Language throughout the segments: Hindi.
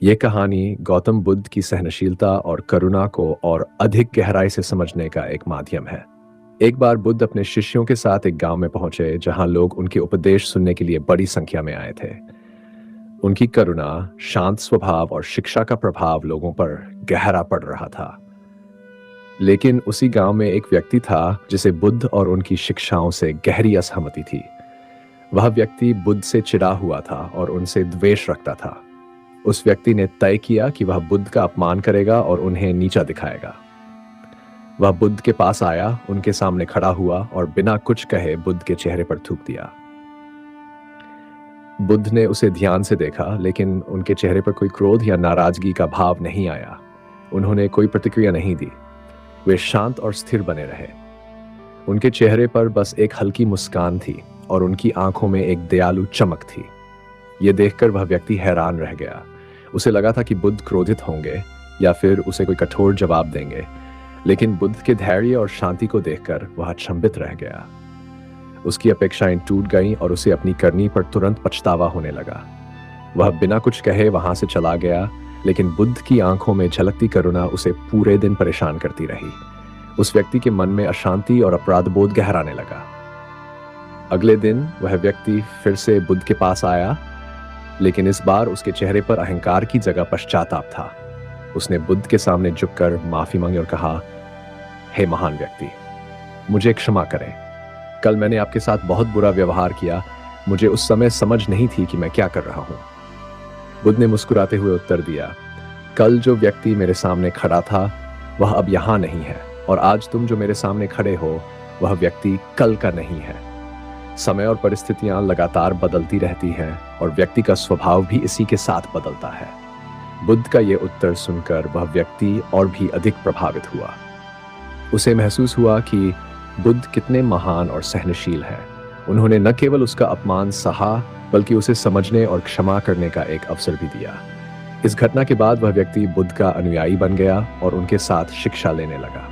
ये कहानी गौतम बुद्ध की सहनशीलता और करुणा को और अधिक गहराई से समझने का एक माध्यम है। एक बार बुद्ध अपने शिष्यों के साथ एक गांव में पहुंचे जहां लोग उनके उपदेश सुनने के लिए बड़ी संख्या में आए थे। उनकी करुणा, शांत स्वभाव और शिक्षा का प्रभाव लोगों पर गहरा पड़ रहा था। लेकिन उसी गांव में एक व्यक्ति था जिसे बुद्ध और उनकी शिक्षाओं से गहरी असहमति थी। वह व्यक्ति बुद्ध से चिढ़ा हुआ था और उनसे द्वेष रखता था। उस व्यक्ति ने तय किया कि वह बुद्ध का अपमान करेगा और उन्हें नीचा दिखाएगा। वह बुद्ध के पास आया, उनके सामने खड़ा हुआ और बिना कुछ कहे बुद्ध के चेहरे पर थूक दिया। बुद्ध ने उसे ध्यान से देखा, लेकिन उनके चेहरे पर कोई क्रोध या नाराजगी का भाव नहीं आया। उन्होंने कोई प्रतिक्रिया नहीं दी। वे शांत और स्थिर बने रहे। उनके चेहरे पर बस एक हल्की मुस्कान थी और उनकी आंखों में एक दयालु चमक थी। ये देखकर वह व्यक्ति हैरान रह गया। उसे लगा था कि बुद्ध क्रोधित होंगे या फिर उसे कोई कठोर जवाब देंगे, लेकिन बुद्ध के धैर्य और शांति को देखकर वह अचंभित रह गया। उसकी अपेक्षाएं टूट गईं और उसे अपनी करनी पर तुरंत पछतावा होने लगा। वह बिना कुछ कहे वहां से चला गया, लेकिन बुद्ध की आंखों में झलकती करुणा उसे पूरे दिन परेशान करती रही। उस व्यक्ति के मन में अशांति और अपराधबोध गहराने लगा। अगले दिन वह व्यक्ति फिर से बुद्ध के पास आया, लेकिन इस बार उसके चेहरे पर अहंकार की जगह पश्चाताप था। उसने बुद्ध के सामने झुककर माफी मांगी और कहा, हे महान व्यक्ति, मुझे क्षमा करें। कल मैंने आपके साथ बहुत बुरा व्यवहार किया। मुझे उस समय समझ नहीं थी कि मैं क्या कर रहा हूं। बुद्ध ने मुस्कुराते हुए उत्तर दिया, कल जो व्यक्ति मेरे सामने खड़ा था वह अब यहां नहीं है, और आज तुम जो मेरे सामने खड़े हो वह व्यक्ति कल का नहीं है। समय और परिस्थितियां लगातार बदलती रहती हैं और व्यक्ति का स्वभाव भी इसी के साथ बदलता है। बुद्ध का यह उत्तर सुनकर वह व्यक्ति और भी अधिक प्रभावित हुआ। उसे महसूस हुआ कि बुद्ध कितने महान और सहनशील हैं। उन्होंने न केवल उसका अपमान सहा, बल्कि उसे समझने और क्षमा करने का एक अवसर भी दिया। इस घटना के बाद वह व्यक्ति बुद्ध का अनुयायी बन गया और उनके साथ शिक्षा लेने लगा।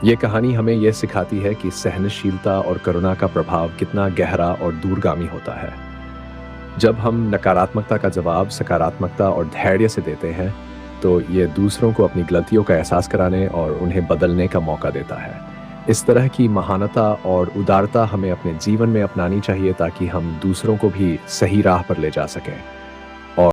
ये कहानी हमें यह सिखाती है कि सहनशीलता और करुणा का प्रभाव कितना गहरा और दूरगामी होता है। जब हम नकारात्मकता का जवाब सकारात्मकता और धैर्य से देते हैं, तो ये दूसरों को अपनी गलतियों का एहसास कराने और उन्हें बदलने का मौका देता है। इस तरह की महानता और उदारता हमें अपने जीवन में अपनानी चाहिए, ताकि हम दूसरों को भी सही राह पर ले जा सकें।